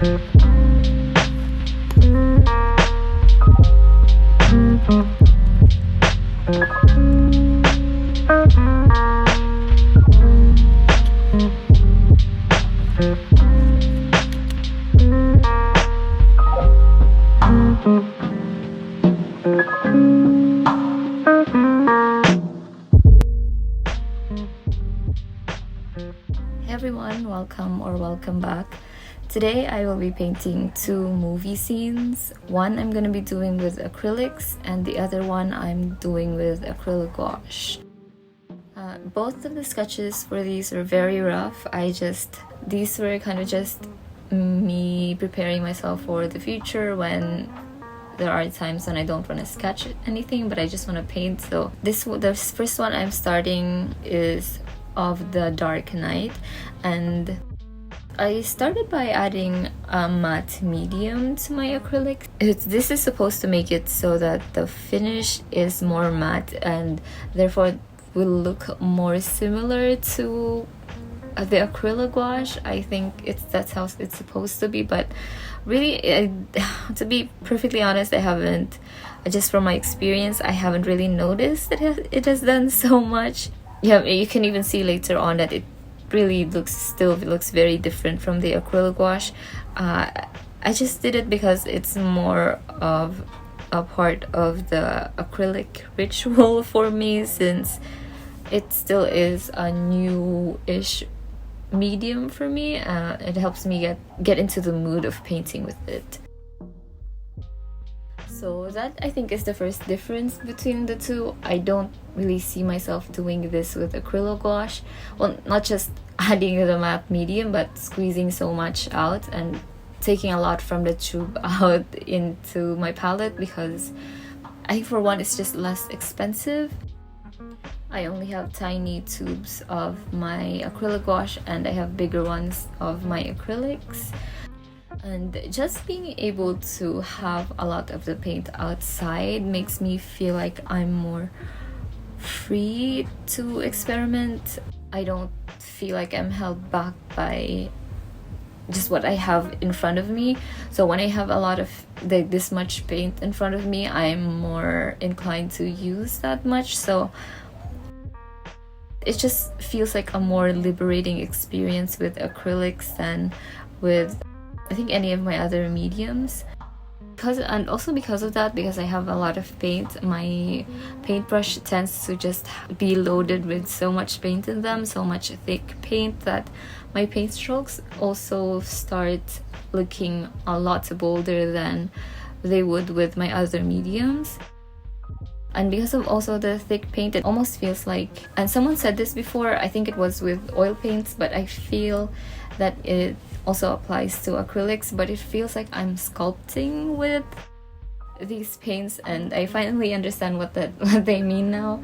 Hey everyone, welcome back. Today I will be painting two movie scenes. One I'm going to be doing with acrylics and the other one I'm doing with acrylic gouache. Both of the sketches for these are very rough. These were kind of just me preparing myself for the future when there are times when I don't want to sketch anything but I just want to paint. So the first one I'm starting is of the Dark Knight, and I started by adding a matte medium to my acrylic. This is supposed to make it so that the finish is more matte and therefore will look more similar to the acrylic gouache. I think that's how it's supposed to be, but really, to be perfectly honest, just from my experience, I haven't really noticed that it has done so much. Yeah, you can even see later on that it really looks very different from the acrylic gouache. I just did it because it's more of a part of the acrylic ritual for me, since it still is a new-ish medium for me. It helps me get into the mood of painting with it. So that, I think, is the first difference between the two. I don't really see myself doing this with acrylic gouache. Well, not just adding the matte medium, but squeezing so much out and taking a lot from the tube out into my palette, because I think for one, it's just less expensive. I only have tiny tubes of my acrylic gouache and I have bigger ones of my acrylics. And just being able to have a lot of the paint outside makes me feel like I'm more free to experiment. I don't feel like I'm held back by just what I have in front of me. So when I have a lot of this much paint in front of me, I'm more inclined to use that much. So it just feels like a more liberating experience with acrylics than with, I think, any of my other mediums. And also because of that, because I have a lot of paint, my paintbrush tends to just be loaded with so much paint in them, so much thick paint, that my paint strokes also start looking a lot bolder than they would with my other mediums. And because of also the thick paint, it almost feels like, and someone said this before, I think it was with oil paints, but I feel that it also applies to acrylics, but it feels like I'm sculpting with these paints, and I finally understand what they mean now.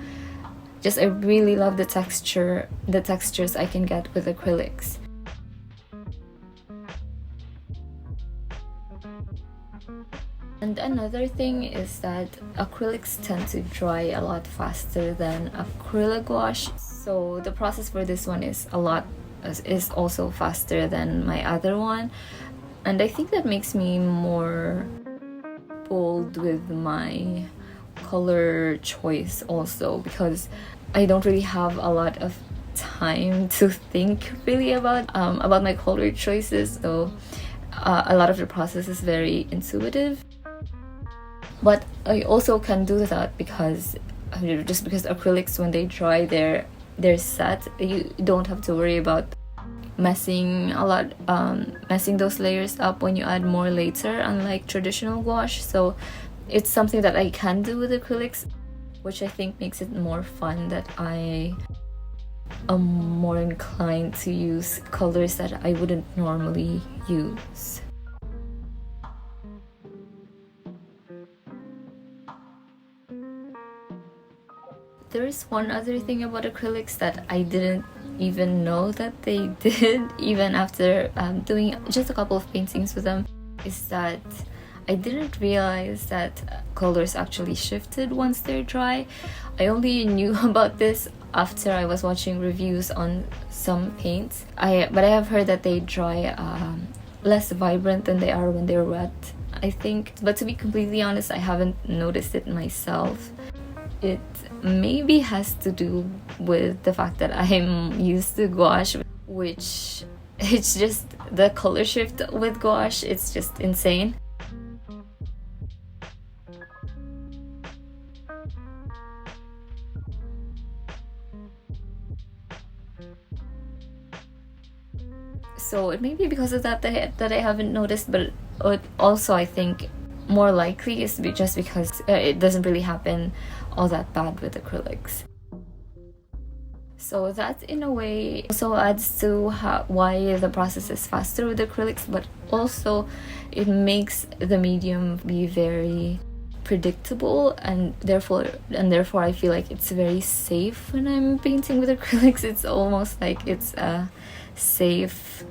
I really love the textures I can get with acrylics. And another thing is that acrylics tend to dry a lot faster than acrylic gouache, so the process for this one is also faster than my other one, and I think that makes me more bold with my color choice also, because I don't really have a lot of time to think really about my color choices, so a lot of the process is very intuitive. But I also can do that because acrylics, when they dry, they're set. You don't have to worry about messing those layers up when you add more later, unlike traditional gouache. So it's something that I can do with acrylics, which I think makes it more fun, that I am more inclined to use colors that I wouldn't normally use. There is one other thing about acrylics that I didn't even know that they did, even after doing just a couple of paintings with them, is that I didn't realize that colors actually shifted once they're dry. I only knew about this after I was watching reviews on some paints. But I have heard that they dry less vibrant than they are when they're wet, I think. But to be completely honest, I haven't noticed it myself. It maybe has to do with the fact that I'm used to gouache, which it's just the color shift with gouache, it's just insane. So it may be because of that that I haven't noticed, but it also, I think, more likely is just because it doesn't really happen all that bad with acrylics. So that in a way also adds to why the process is faster with acrylics, but also it makes the medium be very predictable, and therefore I feel like it's very safe when I'm painting with acrylics. It's almost like it's a safe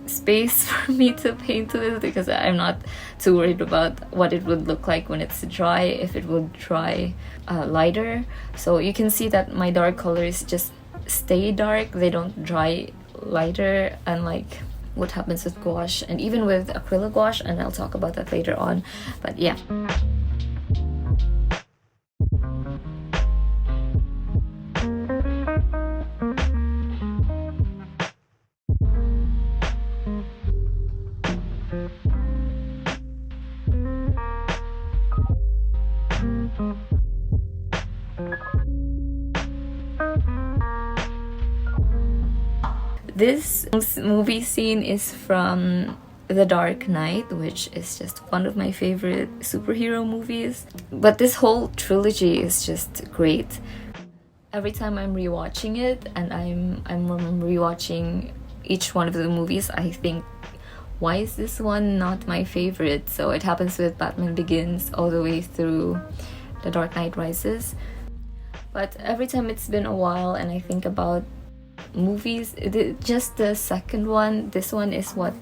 space for me to paint with, because I'm not too worried about what it would look like when it's dry, if it would dry lighter. So you can see that my dark colors just stay dark, they don't dry lighter, unlike what happens with gouache and even with acrylic gouache, and I'll talk about that later on. But yeah. This movie scene is from The Dark Knight, which is just one of my favorite superhero movies. But this whole trilogy is just great. Every time I'm rewatching it, and I'm rewatching each one of the movies, I think, why is this one not my favorite? So it happens with Batman Begins all the way through The Dark Knight Rises. But every time it's been a while and I think about movies, just the second one, this one is what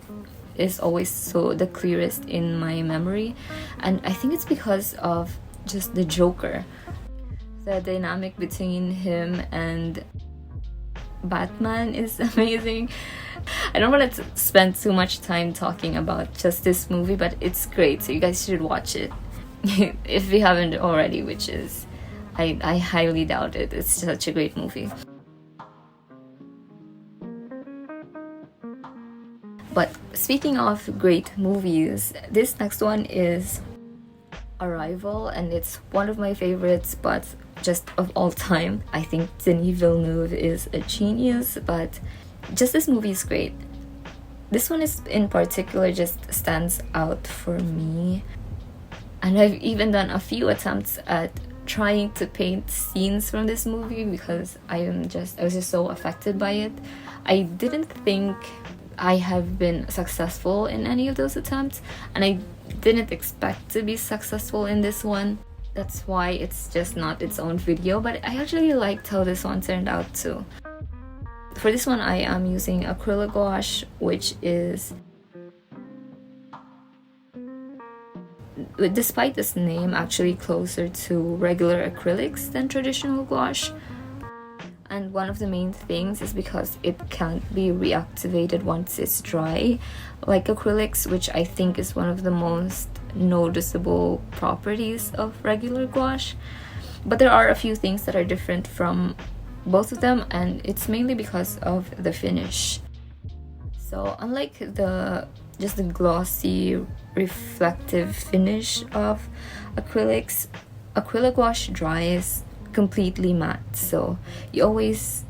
is always so the clearest in my memory, and I think it's because of just the Joker. The dynamic between him and Batman is amazing. I don't want to spend too much time talking about just this movie, but it's great, so you guys should watch it if you haven't already, which is I highly doubt it. It's such a great movie. But speaking of great movies, this next one is Arrival, and it's one of my favorites, but just of all time. I think Denis Villeneuve is a genius, but just this movie is great. This one is in particular just stands out for me, and I've even done a few attempts at trying to paint scenes from this movie because I was just so affected by it. I didn't think I have been successful in any of those attempts, and I didn't expect to be successful in this one. That's why it's just not its own video, but I actually liked how this one turned out too. For this one, I am using acrylic gouache, which is, despite this name, actually closer to regular acrylics than traditional gouache. And one of the main things is because it can't be reactivated once it's dry, like acrylics, which I think is one of the most noticeable properties of regular gouache. But there are a few things that are different from both of them, and it's mainly because of the finish. So unlike just the glossy, reflective finish of acrylics, acrylic gouache dries completely matte, so it always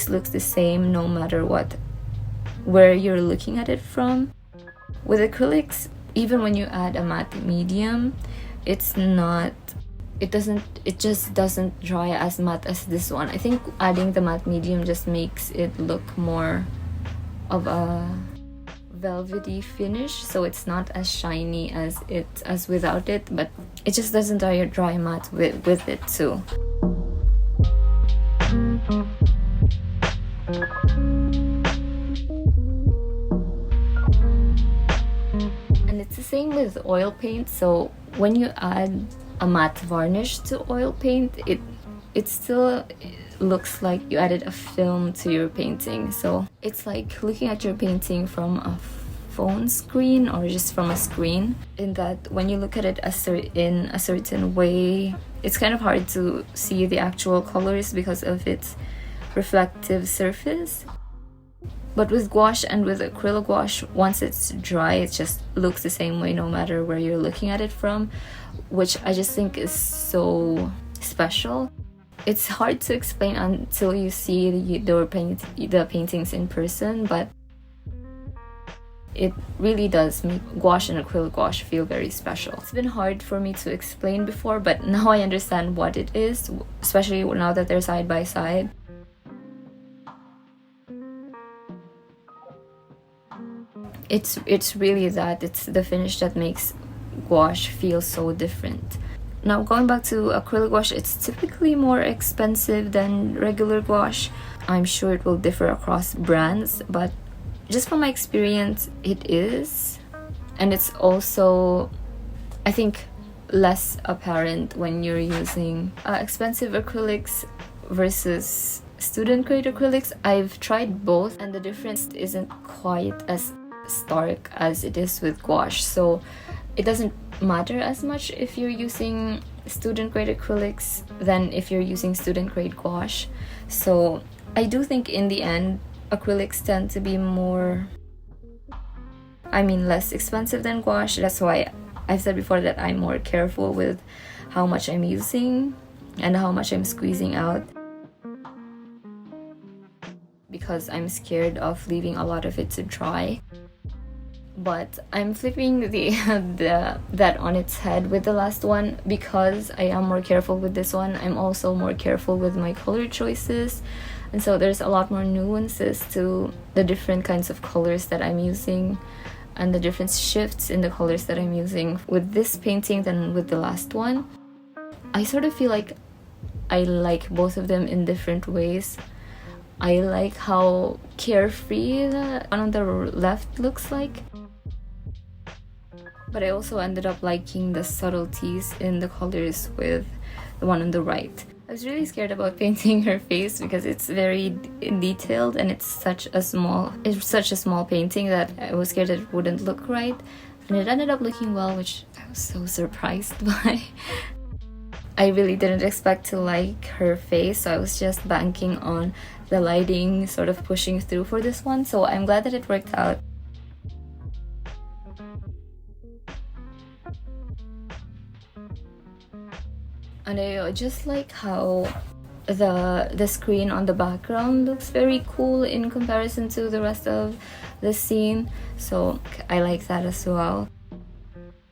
looks the same no matter where you're looking at it from. With acrylics, even when you add a matte medium, it just doesn't dry as matte as this one. I think adding the matte medium just makes it look more of a velvety finish, so it's not as shiny as without it, but it just doesn't dry matte with it too. And it's the same with oil paint, so when you add a matte varnish to oil paint, it still looks like you added a film to your painting. So it's like looking at your painting from a phone screen or just from a screen, in that when you look at it in a certain way, it's kind of hard to see the actual colors because of its reflective surface. But with gouache and with acrylic gouache, once it's dry, it just looks the same way no matter where you're looking at it from, which I just think is so special. It's hard to explain until you see the paintings in person, but it really does make gouache and acrylic gouache feel very special. It's been hard for me to explain before, but now I understand what it is, especially now that they're side by side. It's really that. It's the finish that makes gouache feel so different. Now, going back to acrylic gouache, it's typically more expensive than regular gouache. I'm sure it will differ across brands, but just from my experience, it is. And it's also, I think, less apparent when you're using expensive acrylics versus student grade acrylics. I've tried both, and the difference isn't quite as stark as it is with gouache, so it doesn't matter as much if you're using student grade acrylics than if you're using student grade gouache. So I do think in the end acrylics tend to be less expensive than gouache. That's why I've said before that I'm more careful with how much I'm using and how much I'm squeezing out, because I'm scared of leaving a lot of it to dry. But I'm flipping that on its head with the last one, because I am more careful with this one. I'm also more careful with my color choices, and so there's a lot more nuances to the different kinds of colors that I'm using and the different shifts in the colors that I'm using with this painting than with the last one. I sort of feel like I like both of them in different ways. I like how carefree the one on the left looks like, but I also ended up liking the subtleties in the colors with the one on the right. I was really scared about painting her face because it's very detailed and it's such a small painting that I was scared that it wouldn't look right, and it ended up looking well, which I was so surprised by. I really didn't expect to like her face, so I was just banking on the lighting sort of pushing through for this one, so I'm glad that it worked out. And I just like how the screen on the background looks very cool in comparison to the rest of the scene, so I like that as well.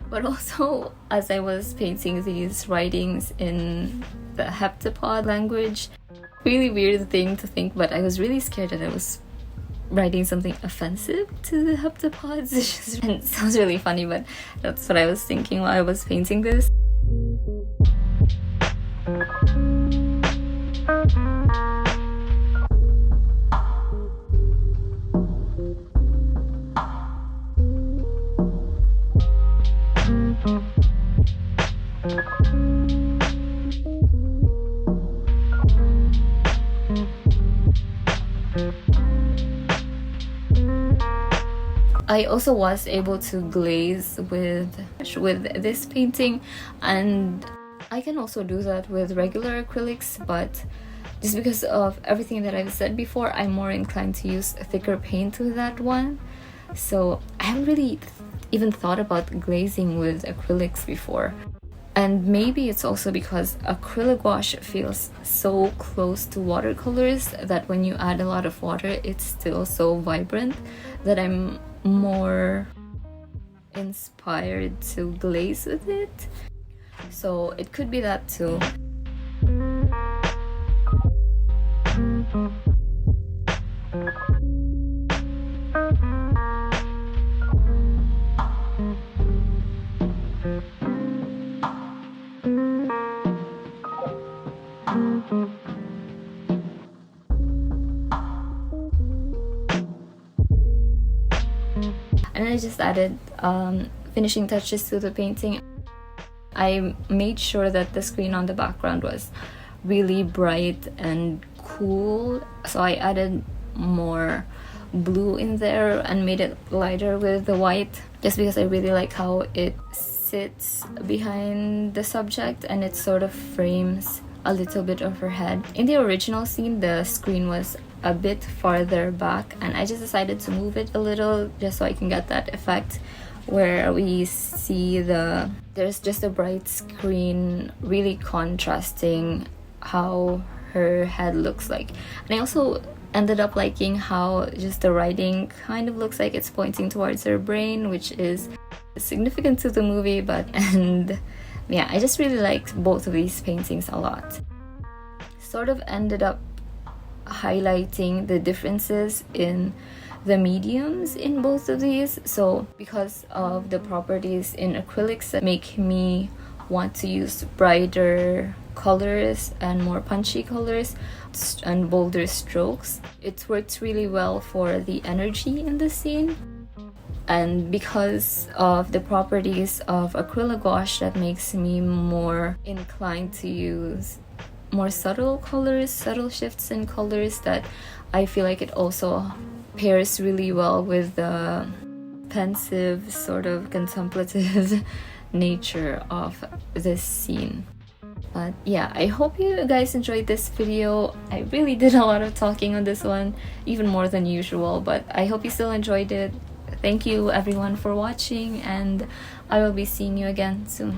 But also, as I was painting these writings in the heptapod language, really weird thing to think, but I was really scared that I was writing something offensive to the heptapods. It sounds really funny, but that's what I was thinking while I was painting this. I also was able to glaze with this painting, and I can also do that with regular acrylics, but just because of everything that I've said before, I'm more inclined to use thicker paint with that one. So I haven't really even thought about glazing with acrylics before. And maybe it's also because acrylic gouache feels so close to watercolors that when you add a lot of water, it's still so vibrant that I'm more inspired to glaze with it. So it could be that too. And I just added finishing touches to the painting. I made sure that the screen on the background was really bright and cool, so I added more blue in there and made it lighter with the white, just because I really like how it sits behind the subject and it sort of frames a little bit of her head. In the original scene, the screen was a bit farther back, and I just decided to move it a little just so I can get that effect where we see there's just a bright screen really contrasting how her head looks like. And I also ended up liking how just the writing kind of looks like it's pointing towards her brain, which is significant to the movie. And yeah, I just really liked both of these paintings a lot. Sort of ended up highlighting the differences in the mediums in both of these. So because of the properties in acrylics that make me want to use brighter colors and more punchy colors and bolder strokes, it works really well for the energy in the scene. And because of the properties of acrylic gouache, that makes me more inclined to use more subtle colors, subtle shifts in colors, that I feel like it also pairs really well with the pensive, sort of contemplative nature of this scene. But yeah, I hope you guys enjoyed this video. I really did a lot of talking on this one, even more than usual, but I hope you still enjoyed it. Thank you everyone for watching, and I will be seeing you again soon.